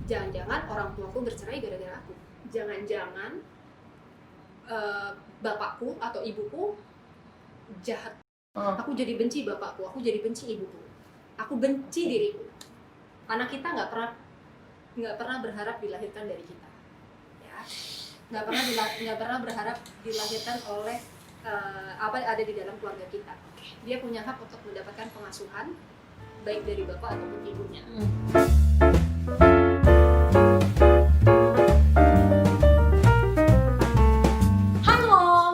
jangan-jangan orang tuaku bercerai gara-gara aku, jangan-jangan bapakku atau ibuku jahat, aku jadi benci bapakku, aku jadi benci ibuku, aku benci diriku. Anak kita nggak pernah berharap dilahirkan dari kita, ya, nggak pernah berharap dilahirkan oleh apa yang ada di dalam keluarga kita. Dia punya hak untuk mendapatkan pengasuhan baik dari bapak ataupun ibunya.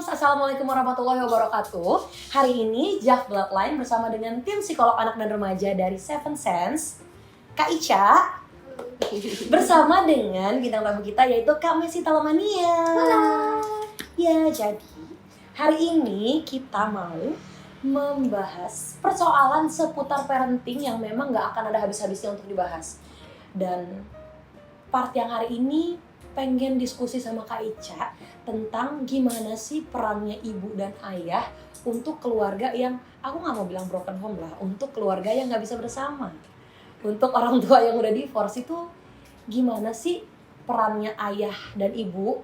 Assalamualaikum warahmatullahi wabarakatuh. Hari ini JAF Bloodline bersama dengan tim psikolog anak dan remaja dari Seven Sense, Kak Ica, bersama dengan bintang tamu kita yaitu Kak Messi Talamania. Halo. Ya, jadi hari ini kita mau membahas persoalan seputar parenting yang memang gak akan ada habis-habisnya untuk dibahas. Dan part yang hari ini pengen diskusi sama Kak Ica tentang gimana sih perannya ibu dan ayah untuk keluarga yang, aku gak mau bilang broken home lah, untuk keluarga yang gak bisa bersama. Untuk orang tua yang udah divorce itu gimana sih perannya ayah dan ibu?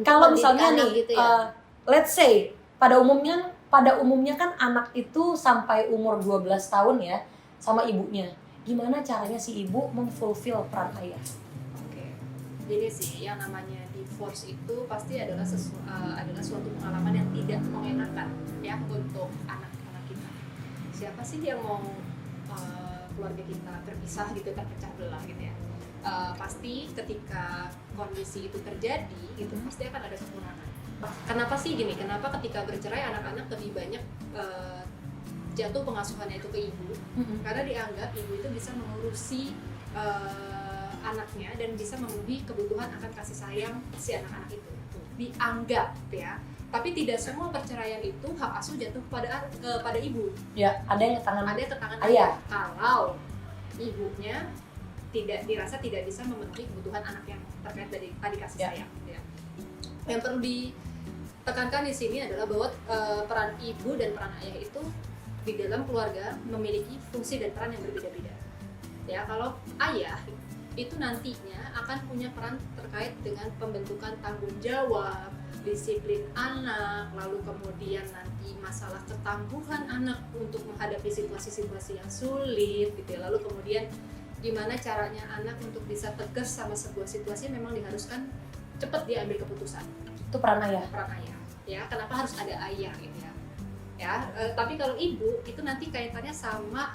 Kalau misalnya nih, gitu ya? let's say pada umumnya kan anak itu sampai umur 12 tahun ya sama ibunya. Gimana caranya si ibu memfulfill peran ayah? Jadi sih yang namanya divorce itu pasti adalah suatu pengalaman yang tidak mengenakan ya untuk anak-anak kita. Siapa sih yang mau keluarga kita terpisah gitu, terpecah belah gitu ya? Pasti ketika kondisi itu terjadi itu pasti akan ada kekurangan. Kenapa sih gini? Kenapa ketika bercerai anak-anak lebih banyak jatuh pengasuhannya itu ke ibu? Karena dianggap ibu itu bisa mengurusi anaknya dan bisa memenuhi kebutuhan akan kasih sayang si anak-anak itu. Dianggap ya. Tapi tidak semua perceraian itu hak asuh jatuh kepada ibu. Ya, ada yang ke tangan ayah. Kalau ibunya dirasa tidak bisa memenuhi kebutuhan anak yang terkait dari tadi kasih sayang. Ya. Yang perlu ditekankan di sini adalah bahwa peran ibu dan peran ayah itu di dalam keluarga memiliki fungsi dan peran yang berbeda-beda. Ya, kalau ayah itu nantinya akan punya peran terkait dengan pembentukan tanggung jawab, disiplin anak, lalu kemudian nanti masalah ketangguhan anak untuk menghadapi situasi-situasi yang sulit gitu ya. Lalu kemudian gimana caranya anak untuk bisa tegas sama sebuah situasi, memang diharuskan cepat dia ambil keputusan. Itu peran ayah. Ya, kenapa harus ada ayah gitu ya? Ya, tapi kalau ibu itu nanti kaitannya sama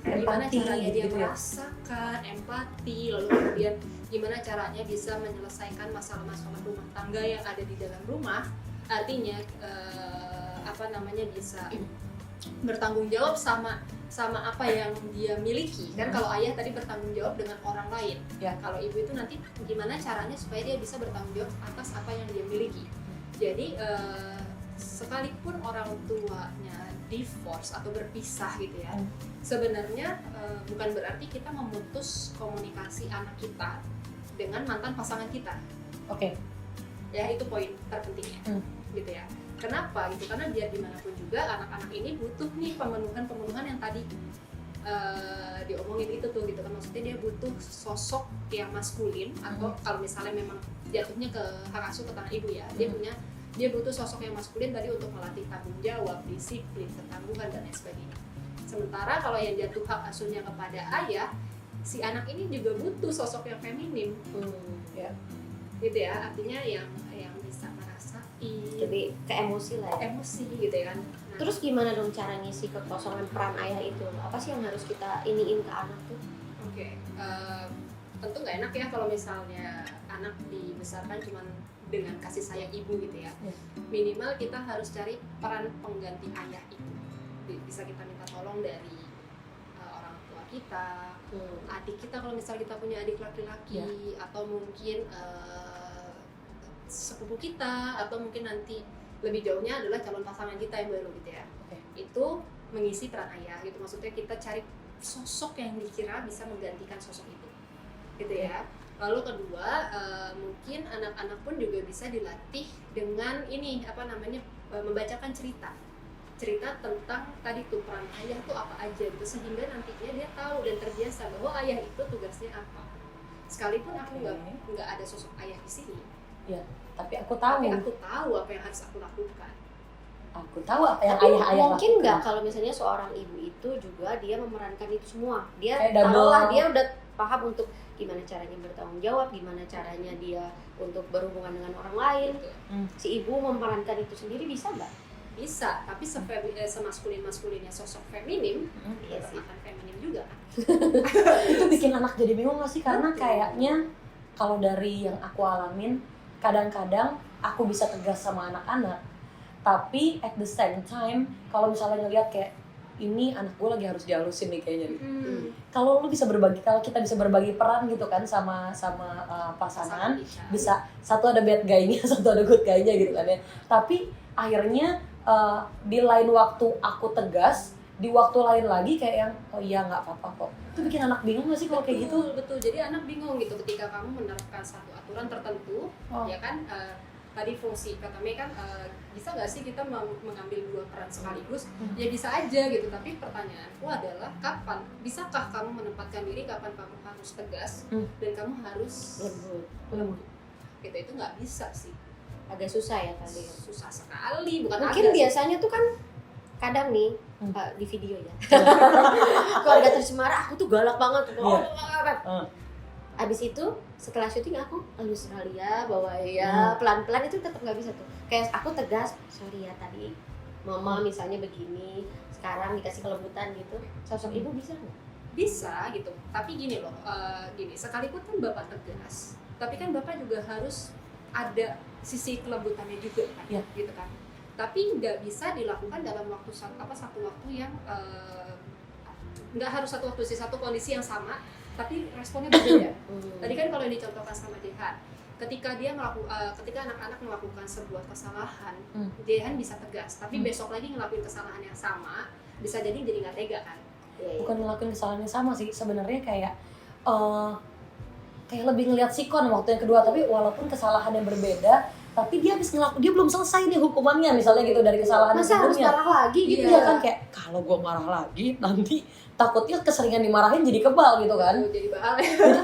gimana caranya dia gitu merasakan empati, lalu kemudian gimana caranya bisa menyelesaikan masalah-masalah rumah tangga yang ada di dalam rumah. Artinya bisa bertanggung jawab sama apa yang dia miliki. Kan kalau ayah tadi bertanggung jawab dengan orang lain. Ya, kalau ibu itu nanti gimana caranya supaya dia bisa bertanggung jawab atas apa yang dia miliki. Jadi sekalipun orang tuanya divorce atau berpisah gitu ya, sebenarnya bukan berarti kita memutus komunikasi anak kita dengan mantan pasangan kita. Oke. Ya, itu poin terpentingnya. Gitu ya. Kenapa gitu? Karena biar dimanapun juga anak-anak ini butuh nih pemenuhan yang tadi diomongin itu tuh gitu kan. Maksudnya dia butuh sosok yang maskulin, atau kalau misalnya memang jatuhnya ke hak asuh ke tangan ibu ya, dia butuh sosok yang maskulin tadi untuk melatih tanggung jawab, disiplin, ketangguhan, dan lain sebagainya. Sementara kalau yang jatuh hak asuhnya kepada ayah, si anak ini juga butuh sosok yang feminim. Ya. Gitu ya, artinya yang bisa merasain. Jadi ke emosi lah ya. Emosi gitu ya kan. Nah, terus gimana dong cara ngisi kekosongan peran ayah itu? Apa sih yang harus kita iniin ke anak tuh? Oke. Tentu nggak enak ya kalau misalnya anak dibesarkan cuman dengan kasih sayang ibu gitu ya. Minimal kita harus cari peran pengganti ayah itu. Bisa kita minta tolong dari orang tua kita, adik kita kalau misal kita punya adik laki-laki, atau mungkin sepupu kita, atau mungkin nanti lebih jauhnya adalah calon pasangan kita yang baru gitu ya. Itu mengisi peran ayah gitu. Maksudnya kita cari sosok yang dikira bisa menggantikan sosok itu. Gitu ya. Lalu kedua, mungkin anak-anak pun juga bisa dilatih dengan membacakan cerita tentang tadi tuh peran ayah tuh apa aja gitu, sehingga nantinya dia tahu dan terbiasa bahwa ayah itu tugasnya apa sekalipun aku Oke. nggak ada sosok ayah di sini, Tapi aku tahu. tapi aku tahu apa yang harus aku lakukan. Aku tahu apa yang Tapi ayah-ayah mungkin lakukan. nggak kalau misalnya seorang ibu itu juga dia memerankan itu semua. Dia Kayak double. taruhlah dia udah paham untuk gimana caranya bertanggung jawab, gimana caranya dia untuk berhubungan dengan orang lain. Gitu. Si ibu memerankan itu sendiri bisa nggak? Bisa, tapi semaskulin-maskulinnya sosok feminim, Iya sih. akan feminim juga kan. Itu bikin anak jadi bingung gak sih? Karena kayaknya kalau dari yang aku alamin, kadang-kadang aku bisa tegas sama anak-anak, tapi at the same time kalau misalnya ngeliat kayak ini anak gue lagi harus dihalusin nih kayaknya nih. Kalau kita bisa berbagi peran gitu kan sama pasangan, kita. bisa satu ada bad guy-nya, satu ada good guy-nya gitu kan ya. Tapi akhirnya di lain waktu aku tegas, di waktu lain lagi kayak yang oh iya nggak apa-apa kok. Itu bikin anak bingung gak sih kalau kayak gitu? Betul. Jadi anak bingung gitu ketika kamu menerapkan satu aturan tertentu, Oh. ya kan. Tadi fungsi kata Mei kan bisa nggak sih kita mengambil dua peran sekaligus? Ya bisa aja gitu. Tapi pertanyaanku adalah kapan? Bisakah kamu menempatkan diri kapan kamu harus tegas dan kamu harus Lembut. gitu? Itu nggak bisa sih. Agak susah ya kali. Susah sekali. Bukan Mungkin agak sih. biasanya tuh kan kadang nih di video ya. Keluarga tercemara aku tuh galak banget. Abis itu setelah syuting aku Australia bawa ya pelan-pelan itu tetap nggak bisa tuh. Kayak aku tegas, sorry ya tadi mama misalnya begini, sekarang dikasih kelembutan gitu. Sosok ibu bisa nggak? Bisa gitu, tapi gini loh, sekalipun kan bapak tegas, tapi kan bapak juga harus ada sisi kelembutannya juga kan, Iya. gitu kan. Tapi nggak bisa dilakukan dalam satu waktu yang nggak harus satu waktu sih, satu kondisi yang sama, tapi responnya berbeda. Tadi kan kalau yang dicontohkan sama Dehan, ketika anak-anak melakukan sebuah kesalahan, Dehan bisa tegas, tapi besok lagi ngelakuin kesalahan yang sama, bisa jadi nggak tega kan. Bukan ngelakuin kesalahan yang sama sih sebenarnya, kayak lebih ngeliat sikon waktu yang kedua, tapi walaupun kesalahan yang berbeda, tapi dia dia belum selesai nih hukumannya misalnya gitu dari kesalahan Masa harus sebelumnya. marah lagi gitu Iya ya? kan, kayak kalau gue marah lagi nanti takutnya keseringan dimarahin jadi kebal gitu kan. Jadi bahal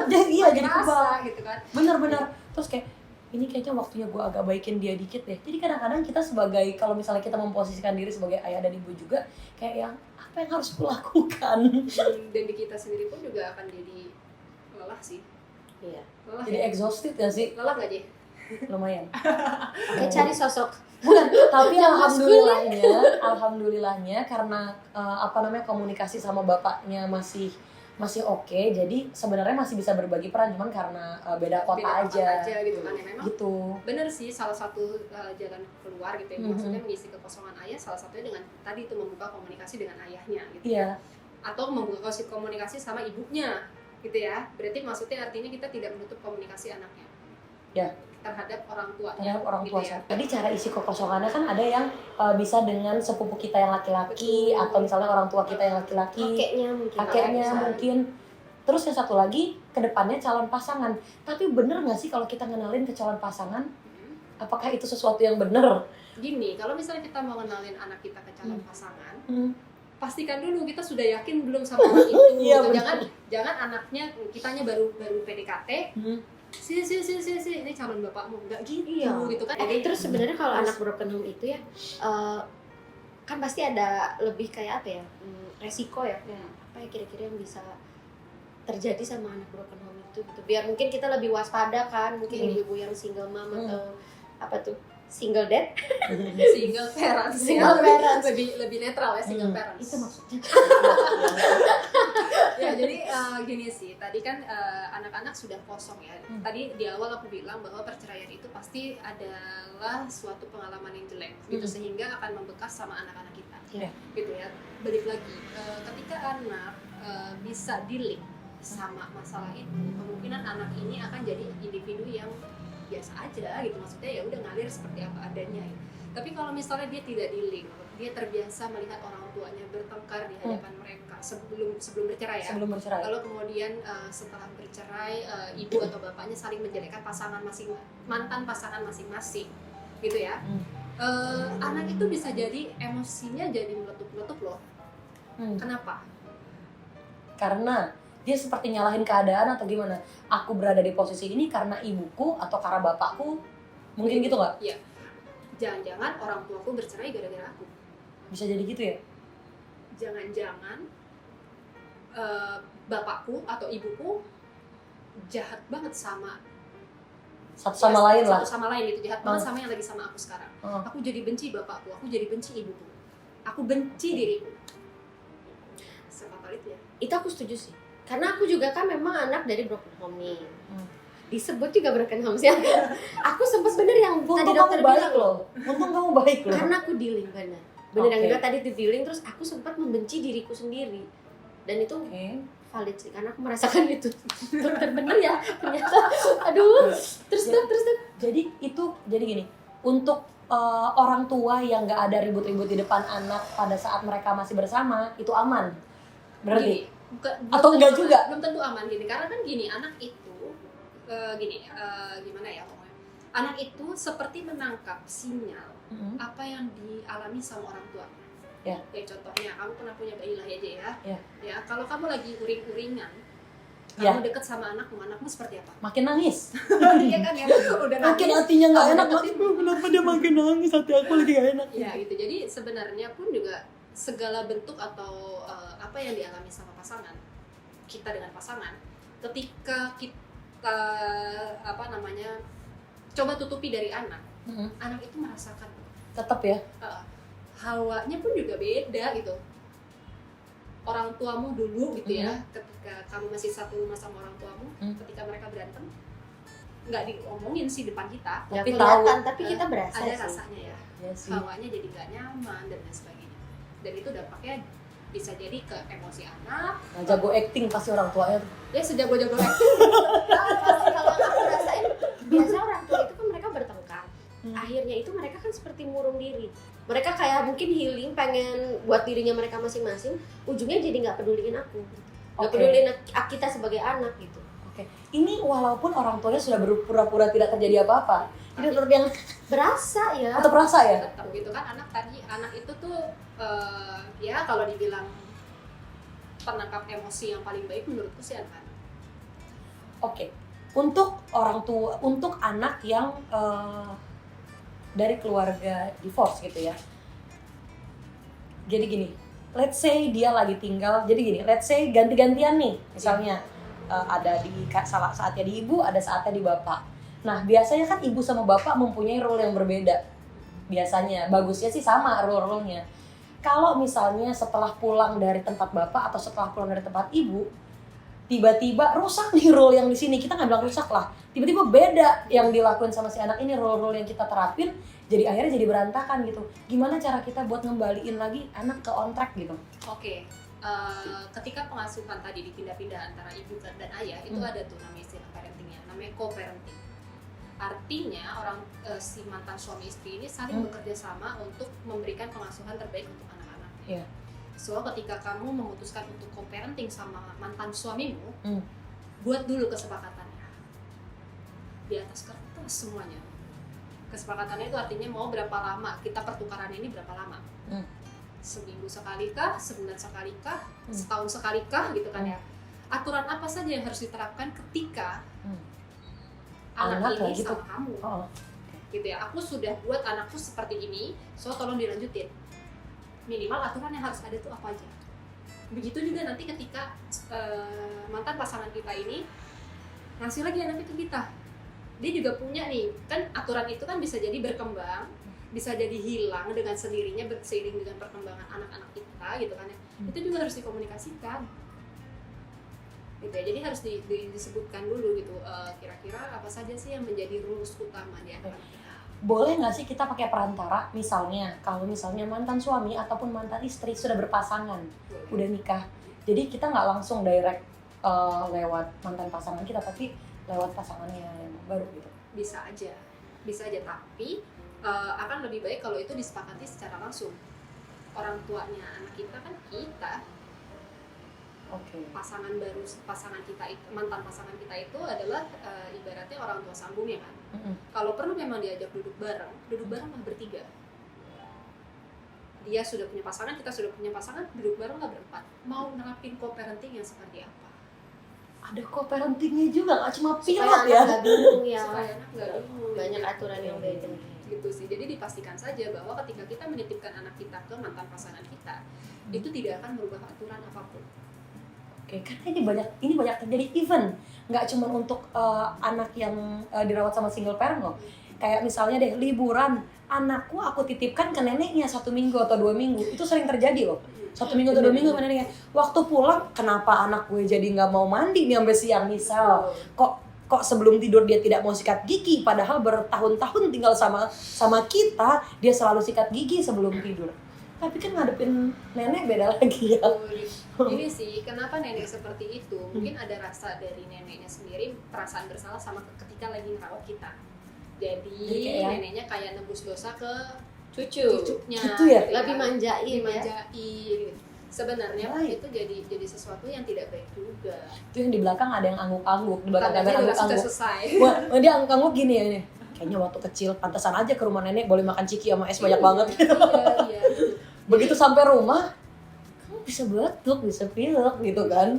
jadi kebal. gitu kan. Bener-bener. Terus kayak ini kayaknya waktunya gue agak baikin dia dikit deh. Jadi kadang-kadang kita sebagai, kalau misalnya kita memposisikan diri sebagai ayah dan ibu juga, kayak yang apa yang harus kulakukan. Dan di kita sendiri pun juga akan jadi lelah sih. Iya. Lelah Jadi ya? exhausted ya sih, Lelah nggak Ji? lumayan. Oke, cari sosok. Tapi Yang alhamdulillahnya karena komunikasi sama bapaknya masih oke, jadi sebenarnya masih bisa berbagi peran, cuman karena beda kota aja gitu kan ya, memang gitu. bener sih, salah satu jalan keluar gitu ya, maksudnya mengisi kekosongan ayah salah satunya dengan tadi itu membuka komunikasi dengan ayahnya gitu. Iya. Atau membuka komunikasi sama ibunya gitu ya, berarti maksudnya artinya kita tidak menutup komunikasi anaknya Ya. terhadap orang tuanya Terhadap orang tua gitu ya. Jadi cara isi kekosongannya kan ada yang bisa dengan sepupu kita yang laki-laki, Betul. atau misalnya orang tua kita yang laki-laki, kakeknya bisa. mungkin. Terus yang satu lagi kedepannya calon pasangan. Tapi bener nggak sih kalau kita ngenalin ke calon pasangan? Apakah itu sesuatu yang bener? Gini, kalau misalnya kita mau kenalin anak kita ke calon pasangan, Hmm. pastikan dulu kita sudah yakin belum sama orang itu. Iya, gitu. benar. Jangan anaknya kitanya baru PDKT, si ini calon bapakmu, nggak gitu. Iya. Gitu kan. Terus sebenarnya kalau anak broken home itu ya kan pasti ada lebih kayak apa ya, resiko ya. Apa ya kira-kira yang bisa terjadi sama anak broken home itu gitu. Biar mungkin kita lebih waspada kan, mungkin ibu-ibu yang single mom atau apa tuh, single dad, single parents, lebih netral ya, single parents. itu maksudnya. Ya, jadi gini sih, tadi kan anak-anak sudah kosong ya. Tadi di awal aku bilang bahwa perceraian itu pasti adalah suatu pengalaman yang jelek gitu, sehingga akan membekas sama anak-anak kita. Iya. Gitu ya. Balik lagi, ketika anak bisa dealing sama masalah itu, kemungkinan anak ini akan jadi individu yang biasa aja gitu, maksudnya ya udah ngalir seperti apa adanya ya. Tapi kalau misalnya dia tidak dealing, dia terbiasa melihat orang tuanya bertengkar di hadapan mereka sebelum bercerai ya. Sebelum bercerai. Lalu kemudian setelah bercerai, ibu atau bapaknya saling menjelekkan mantan pasangan masing-masing, gitu ya. Anak itu bisa jadi emosinya jadi meletup-meletup loh. Kenapa? Karena dia seperti nyalahin keadaan atau gimana. Aku berada di posisi ini karena ibuku atau karena bapakku, mungkin gitu nggak? Iya. Jangan-jangan orang tuaku bercerai gara-gara aku. Bisa jadi gitu ya? Jangan-jangan bapakku atau ibuku jahat banget sama Satu sama lain lah. satu sama lain gitu, jahat banget sama yang lagi sama aku sekarang. Aku jadi benci bapakku, aku jadi benci ibuku, aku benci diriku. Sefatal itu ya. Itu aku setuju sih. Karena aku juga kan memang anak dari broken home nih. Disebut juga broken home sih. Aku sempat bener yang Untung tadi kamu dokter baik bilang loh. Untung kamu baik loh. Karena aku dealing bener. Bener yang Oke. juga tadi di dealing, terus aku sempat membenci diriku sendiri. Dan itu Oke. valid sih, karena aku merasakan itu. Dokter bener ya ternyata. Aduh. Terus dok. Jadi gini, untuk orang tua yang nggak ada ribut-ribut di depan anak pada saat mereka masih bersama, itu aman. Berarti? Gini, belum Atau tentu enggak aman, juga? belum tentu aman gini, karena kan gini, anak itu gimana ya ngomongnya, anak itu seperti menangkap sinyal apa yang dialami sama orang tua. Ya. Contohnya kamu pernah punya bayi lah aja ya. Ya. Ya, kalau kamu lagi uring-uringan, Ya. kamu deket sama anakmu seperti apa? Makin nangis. Iya kan ya, udah Makin nangis. hatinya nggak Kamu enak. deketin. Kenapa dia makin nangis? Hati aku lagi nggak enak. Ya gitu. Jadi sebenarnya pun juga segala bentuk atau apa yang dialami sama pasangan kita dengan pasangan, ketika kita coba tutupi dari anak, anak itu merasakan Tetap ya. hawanya pun juga beda gitu. Orang tuamu dulu gitu ya, ketika kamu masih satu rumah sama orang tuamu, ketika mereka berantem, nggak diomongin sih depan kita, Ya, Tapi kelihatan, tahu. tapi kita berasa ada sih. rasanya ya, Ya sih. hawanya jadi nggak nyaman dan lain sebagainya. Dan itu dampaknya bisa jadi ke emosi anak. Nah, jago acting pasti orang tuanya tuh. Ya sejago-jago itu Pasti kalau yang aku rasain, biasa orang tua itu kan mereka bertengkar. Akhirnya itu mereka kan seperti murung diri. Mereka kayak mungkin healing, pengen buat dirinya mereka masing-masing. Ujungnya jadi nggak peduliin aku, nggak Oke. peduliin kita sebagai anak gitu. Oke. Ini walaupun orang tuanya sudah berpura-pura tidak terjadi apa-apa, jadi tetap yang Berasa ya. tetap rasa ya. tetap gitu kan. Anak itu tuh ya kalau dibilang penangkap emosi yang paling baik menurutku sih anak. Oke. Untuk orang tua, untuk anak yang dari keluarga divorce gitu ya. Jadi gini, let's say dia lagi tinggal. Jadi gini, let's say ganti-gantian nih, misalnya ada di saatnya di ibu, ada saatnya di bapak. Nah, biasanya kan ibu sama bapak mempunyai role yang berbeda. Biasanya, bagusnya sih sama role-nya. Kalau misalnya setelah pulang dari tempat bapak atau setelah pulang dari tempat ibu, tiba-tiba rusak nih role yang di sini, kita nggak bilang rusak lah, tiba-tiba beda yang dilakuin sama si anak ini, role-role yang kita terapin, jadi akhirnya jadi berantakan gitu. Gimana cara kita buat ngembaliin lagi anak ke on track gitu? Oke. Ketika pengasuhan tadi dipindah-pindah antara ibu dan ayah, itu ada tuh namanya istilah parentingnya, namanya co-parenting. Artinya si mantan suami istri ini saling bekerja sama untuk memberikan pengasuhan terbaik untuk anak-anaknya. Iya. So ketika kamu memutuskan untuk co-parenting sama mantan suamimu, buat dulu kesepakatannya di atas kertas semuanya. Kesepakatannya itu artinya mau berapa lama kita pertukarannya ini, berapa lama? Seminggu sekali kah, sebulan sekali kah, setahun sekali kah gitu kan ya. Aturan apa saja yang harus diterapkan ketika anak ini gitu. sama kamu. Gitu ya. Aku sudah buat anakku seperti ini, so tolong dilanjutin. Minimal aturan yang harus ada tuh apa aja. Begitu juga nanti ketika mantan pasangan kita ini ngasih lagi anak itu kita, dia juga punya nih, kan aturan itu kan bisa jadi berkembang, bisa jadi hilang dengan sendirinya seiring dengan perkembangan anak-anak kita gitu kan ya. Itu juga harus dikomunikasikan gitu ya. Jadi harus disebutkan dulu gitu, kira-kira apa saja sih yang menjadi rumus utama di anak-anak kita. Boleh nggak sih kita pakai perantara, misalnya kalau misalnya mantan suami ataupun mantan istri sudah berpasangan, udah nikah, jadi kita nggak langsung direct lewat mantan pasangan kita, tapi lewat pasangannya yang baru gitu. Bisa aja, tapi akan lebih baik kalau itu disepakati secara langsung. Orang tuanya anak kita kan kita. Oke. Pasangan baru, pasangan kita itu, mantan pasangan kita itu adalah ibaratnya orang tua sambungnya kan. Kalau perlu memang diajak duduk bareng lah bertiga. Dia sudah punya pasangan, kita sudah punya pasangan, duduk bareng lah berempat. Mau nerapin co-parenting yang seperti apa? ada co-parentingnya juga, nggak cuma supaya pilot anak ya. nggak bingung ya. Supaya anak nggak bingung. Banyak aturan yang beda. Gitu sih. Jadi dipastikan saja bahwa ketika kita menitipkan anak kita ke mantan pasangan kita, itu tidak akan merubah aturan apapun. Oke, karena ini banyak terjadi, even nggak cuma untuk anak yang dirawat sama single parent loh. Kayak misalnya deh liburan, anakku aku titipkan ke neneknya 1 minggu atau 2 minggu, itu sering terjadi loh. 1 minggu atau 2 minggu sama neneknya. Waktu pulang, kenapa anak gue jadi nggak mau mandi nih sampai siang misal? Kok sebelum tidur dia tidak mau sikat gigi, padahal bertahun-tahun tinggal sama kita, dia selalu sikat gigi sebelum tidur. Tapi kan ngadepin nenek beda lagi ya. Ini sih, kenapa nenek seperti itu? Mungkin ada rasa dari neneknya sendiri, perasaan bersalah sama ketika lagi ngerawat kita. Jadi neneknya kayak nebus dosa ke cucunya. Gitu ya? Lebih manjain ya. Dimanjain. Sebenarnya itu jadi sesuatu yang tidak baik juga. Itu yang di belakang ada yang angguk-angguk, di belakang Tandanya kamera udah sudah angguk-angguk. selesai. Wah, dia angguk-angguk gini ya ini. Kayaknya waktu kecil pantesan aja ke rumah nenek boleh makan ciki sama es banyak banget. Iya. Begitu sampai rumah, kamu bisa batuk, bisa pilek gitu kan.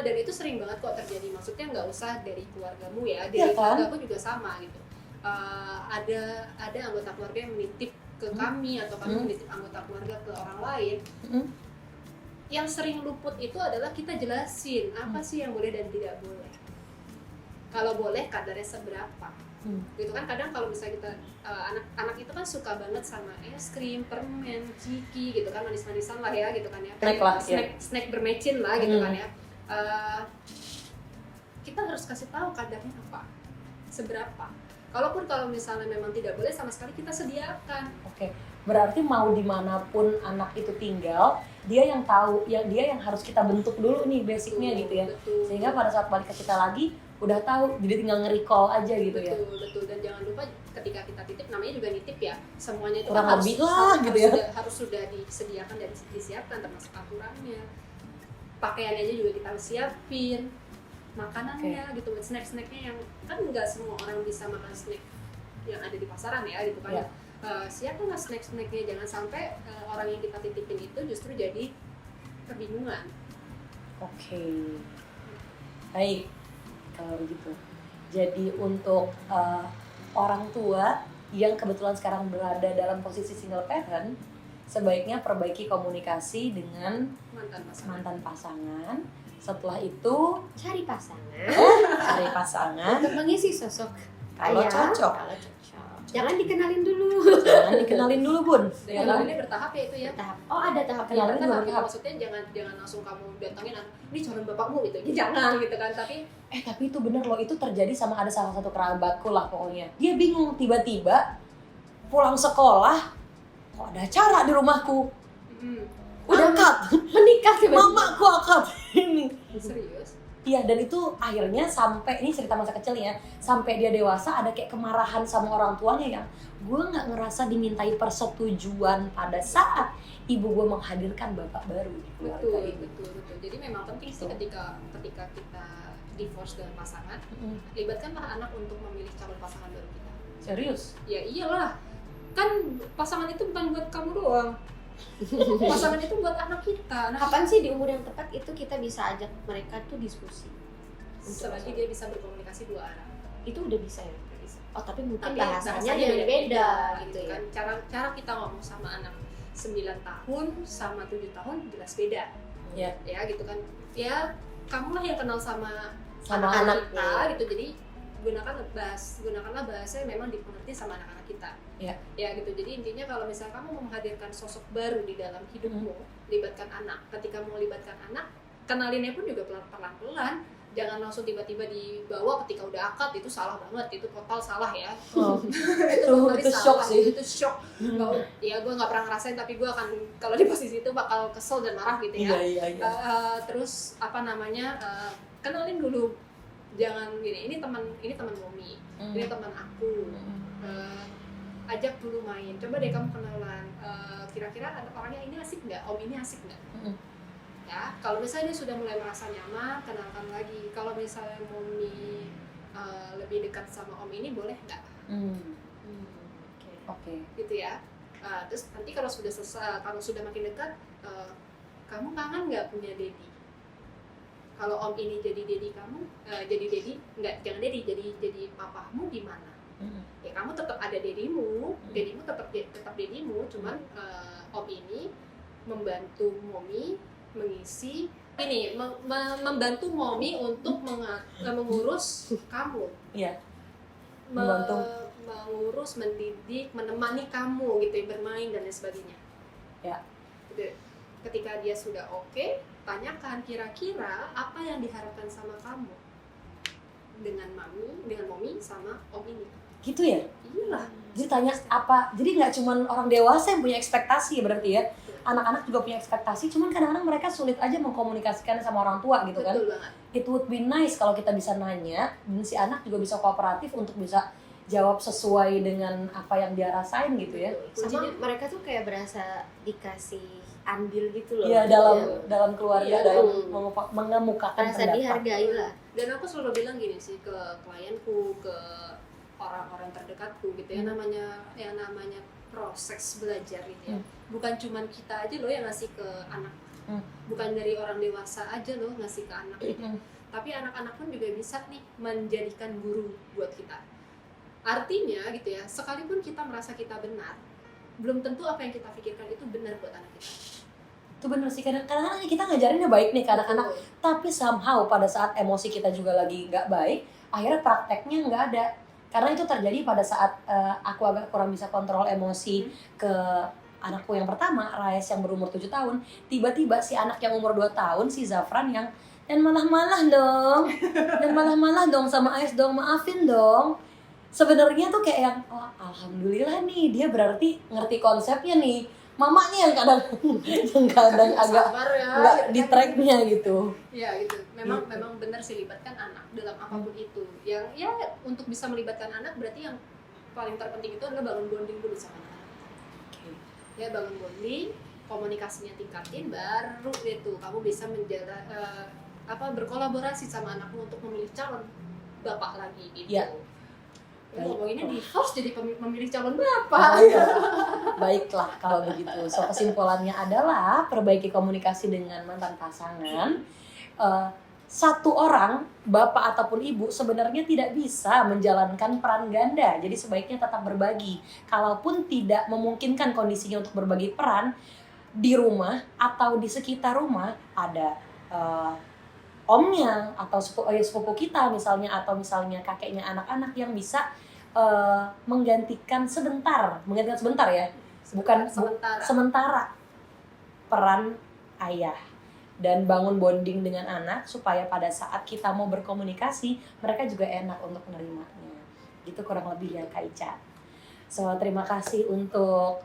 Dan itu sering banget kok terjadi. Maksudnya nggak usah dari keluargamu ya, Iya dari kan? keluargaku juga sama gitu. Ada anggota keluarga yang menitip ke kami atau kami menitip anggota keluarga ke orang lain. Yang sering luput itu adalah kita jelasin apa sih yang boleh dan tidak boleh. Kalau boleh kadarnya seberapa. Gitu kan, kadang kalau misalnya kita anak-anak itu kan suka banget sama es krim, permen, ciki gitu kan, manis-manisan lah ya gitu kan ya. Snack lah, snack bermecin lah gitu kan ya. Kita harus kasih tahu kadarnya apa, seberapa. Kalau misalnya memang tidak boleh sama sekali, kita sediakan. Oke, berarti mau dimanapun anak itu tinggal, dia yang tahu, dia yang harus kita bentuk dulu nih basicnya gitu ya. Betul. Sehingga pada saat balik ke kita lagi udah tahu, jadi tinggal nge-recall aja gitu ya. Betul. Dan jangan lupa ketika kita titip, namanya juga nitip ya, semuanya itu Kurang kan lebih lah gitu ya. harus sudah disediakan dan disiapkan, termasuk aturannya, pakaiannya aja juga kita harus siapin, makanannya gitu, snack-snacknya yang kan nggak semua orang bisa makan snack yang ada di pasaran ya gitu kan. Siapkanlah snack-snacknya, jangan sampai orang yang kita titipin itu justru jadi kebingungan. Oke, baik kalau begitu. Jadi untuk orang tua yang kebetulan sekarang berada dalam posisi single parent, sebaiknya perbaiki komunikasi dengan mantan pasangan. Setelah itu Cari pasangan cari pasangan. untuk mengisi sosok Kalau cocok. Jangan dikenalin dulu. Jangan dikenalin dulu Bun. Dan kenalinnya bertahap ya itu ya. Tahap. Oh, ada tahap Kenalan yang juga Tapi bertahap. maksudnya jangan langsung kamu datangin, ini calon bapakmu gitu, jangan gitu kan. Tapi itu bener loh, itu terjadi sama ada salah satu kerabatku lah pokoknya. Dia bingung, tiba-tiba pulang sekolah, kok ada acara di rumahku. Udah akad, menikah tiba-tiba. mamaku akad ini. Serius? Iya, dan itu akhirnya sampai, ini cerita masa kecilnya, sampai dia dewasa ada kayak kemarahan sama orang tuanya yang gue nggak ngerasa dimintai persetujuan pada saat ibu gue menghadirkan bapak baru di keluarga ini. Betul. Jadi memang penting sih ketika kita divorce dengan pasangan, libatkanlah anak untuk memilih calon pasangan baru kita. Serius? Ya iyalah, kan pasangan itu bukan buat kamu doang. Pasangan itu buat anak kita. Kapan sih di umur yang tepat itu kita bisa ajak mereka tuh diskusi? Selagi dia bisa berkomunikasi dua arah. Itu udah bisa ya? Bisa. Oh, tapi mungkin Tapi bahasanya yang beda gitu ya. kan. Cara kita ngomong sama anak 9 tahun sama 7 tahun jelas beda. Ya. Ya gitu kan. Ya kamulah yang kenal sama anak kita gitu. Jadi gunakanlah bahasa yang memang dimengerti sama anak-anak kita. Ya gitu. Jadi intinya kalau misalnya kamu mau menghadirkan sosok baru di dalam hidupmu, libatkan anak. Ketika mau libatkan anak, kenalinnya pun juga pelan-pelan. Jangan langsung tiba-tiba dibawa ketika udah akad, itu salah banget, itu total salah ya. Itu shock sih. Itu shock. Ya gue nggak pernah ngerasain, tapi gue akan kalau di posisi itu bakal kesel dan marah gitu ya. Iya. Terus kenalin dulu. Jangan gini, ini teman Momi, ini teman aku. Ajak dulu main, coba deh kamu kenalan. Kira-kira ada orangnya ini asik nggak? Om ini asik nggak? Ya, kalau misalnya dia sudah mulai merasa nyaman, kenalkan lagi. Kalau misalnya Momi lebih dekat sama Om ini, boleh nggak? Oke. Gitu ya. Terus nanti kalau sudah selesai, kalau sudah makin dekat, kamu kangen nggak punya Dedi? kalau om ini jadi daddy kamu, jadi daddy, enggak, jangan daddy, jadi papamu di mana? Ya kamu tetap ada daddymu tetap daddymu, cuman om ini membantu mommy mengisi ini, membantu mommy untuk mengurus kamu. Iya. Membantu. Mengurus, mendidik, menemani kamu gitu ya, bermain dan lain sebagainya. Ya. Gitu. Ketika dia sudah oke, tanyakan kira-kira apa yang diharapkan sama kamu dengan mommy sama om ini. Gitu ya? Iyalah. Jadi tanya apa? Jadi nggak cuma orang dewasa yang punya ekspektasi berarti ya? Anak-anak juga punya ekspektasi, cuman kadang-kadang mereka sulit aja mengkomunikasikan sama orang tua gitu kan? Betul banget. It would be nice kalau kita bisa nanya dan si anak juga bisa kooperatif untuk bisa jawab sesuai dengan apa yang dia rasain gitu ya. Sama mereka tuh kayak berasa dikasih andil gitu loh. Iya, dalam keluarga, dalam mengemukakan rasa dihargai lah. Dan aku selalu bilang gini sih ke klienku, ke orang-orang terdekatku gitu ya, yang namanya proses belajar gitu ya. Bukan cuman kita aja loh yang ngasih ke anak. Bukan dari orang dewasa aja loh ngasih ke anak gitu. Tapi anak-anak pun juga bisa nih menjadikan guru buat kita. Artinya gitu ya, sekalipun kita merasa kita benar, belum tentu apa yang kita pikirkan itu benar buat anak kita. Itu bener sih, kadang-kadang kita ngajarinnya baik nih ke anak-anak, tapi somehow pada saat emosi kita juga lagi nggak baik, akhirnya prakteknya nggak ada. Karena itu terjadi pada saat aku agak kurang bisa kontrol emosi ke anakku yang pertama, Rais yang berumur 7 tahun. Tiba-tiba si anak yang umur 2 tahun, si Zafran yang dan malah-malah dong sama Ais dong, maafin dong. Sebenarnya tuh kayak yang, oh, alhamdulillah nih dia berarti ngerti konsepnya nih. Mamanya yang kadang agak nggak di tracknya gitu. Iya gitu. Memang benar sih, libatkan anak dalam apapun itu. Yang ya untuk bisa melibatkan anak berarti yang paling terpenting itu adalah bangun bonding dulu sama anak. Ya bangun bonding, komunikasinya tingkatin, baru itu kamu bisa berkolaborasi sama anakmu untuk memilih calon bapak lagi gitu. Ya. Ngomonginnya divorce jadi memilih calon bapak. Baiklah kalau begitu. So kesimpulannya adalah perbaiki komunikasi dengan mantan pasangan. Satu orang, bapak ataupun ibu, sebenarnya tidak bisa menjalankan peran ganda. Jadi sebaiknya tetap berbagi. Kalaupun tidak memungkinkan kondisinya untuk berbagi peran, di rumah atau di sekitar rumah ada omnya atau sepupu kita misalnya, atau misalnya kakeknya anak-anak yang bisa menggantikan sebentar ya, bukan sementara peran ayah, dan bangun bonding dengan anak supaya pada saat kita mau berkomunikasi mereka juga enak untuk menerimanya. Itu kurang lebih ya Kak Ica. So terima kasih untuk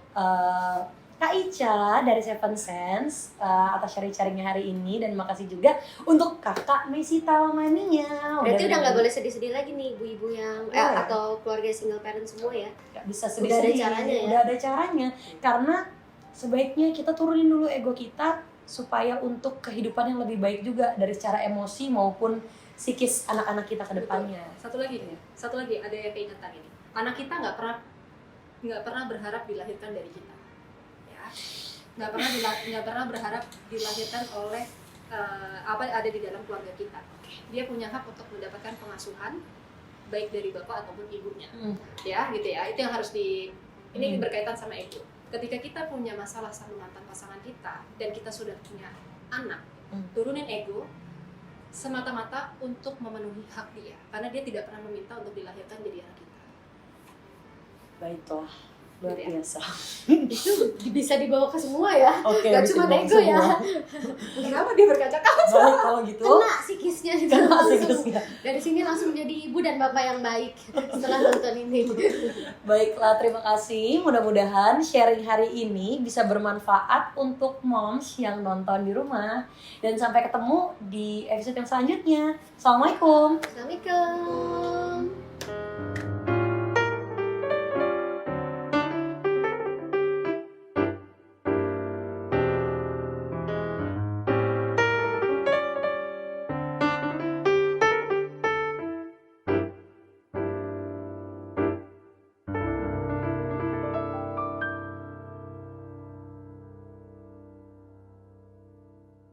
Kak Ica dari Seven Sense atas sharing-sharingnya hari ini, dan makasih juga untuk Kakak Mesita Lamania. Berarti udah nggak boleh sedih-sedih lagi nih ibu-ibu yang atau keluarga single parent semua ya? Gak bisa sedih-sedih. Udah ada caranya ya? Udah ada caranya, karena sebaiknya kita turunin dulu ego kita supaya untuk kehidupan yang lebih baik juga dari secara emosi maupun psikis anak-anak kita ke depannya. Satu lagi ada yang keingetan ini. Anak kita nggak pernah berharap dilahirkan dari kita. Nggak pernah berharap dilahirkan oleh apa ada di dalam keluarga kita. Dia punya hak untuk mendapatkan pengasuhan baik dari bapak ataupun ibunya. Ya gitu ya, itu yang harus ini berkaitan sama ego. Ketika kita punya masalah sama mantan pasangan kita dan kita sudah punya anak, turunin ego semata-mata untuk memenuhi hak dia, karena dia tidak pernah meminta untuk dilahirkan jadi anak kita. Baiklah, luar biasa. Itu bisa dibawa ke semua ya. Oke, gak cuma ego ya. Kenapa dia berkaca-kaca? Baik kalau gitu. Kena psikisnya gitu. Kena langsung. psikisnya. Dari sini langsung jadi ibu dan bapak yang baik setelah nonton ini. Baiklah, terima kasih. Mudah-mudahan sharing hari ini bisa bermanfaat untuk moms yang nonton di rumah. Dan sampai ketemu di episode yang selanjutnya. Assalamualaikum. Assalamualaikum.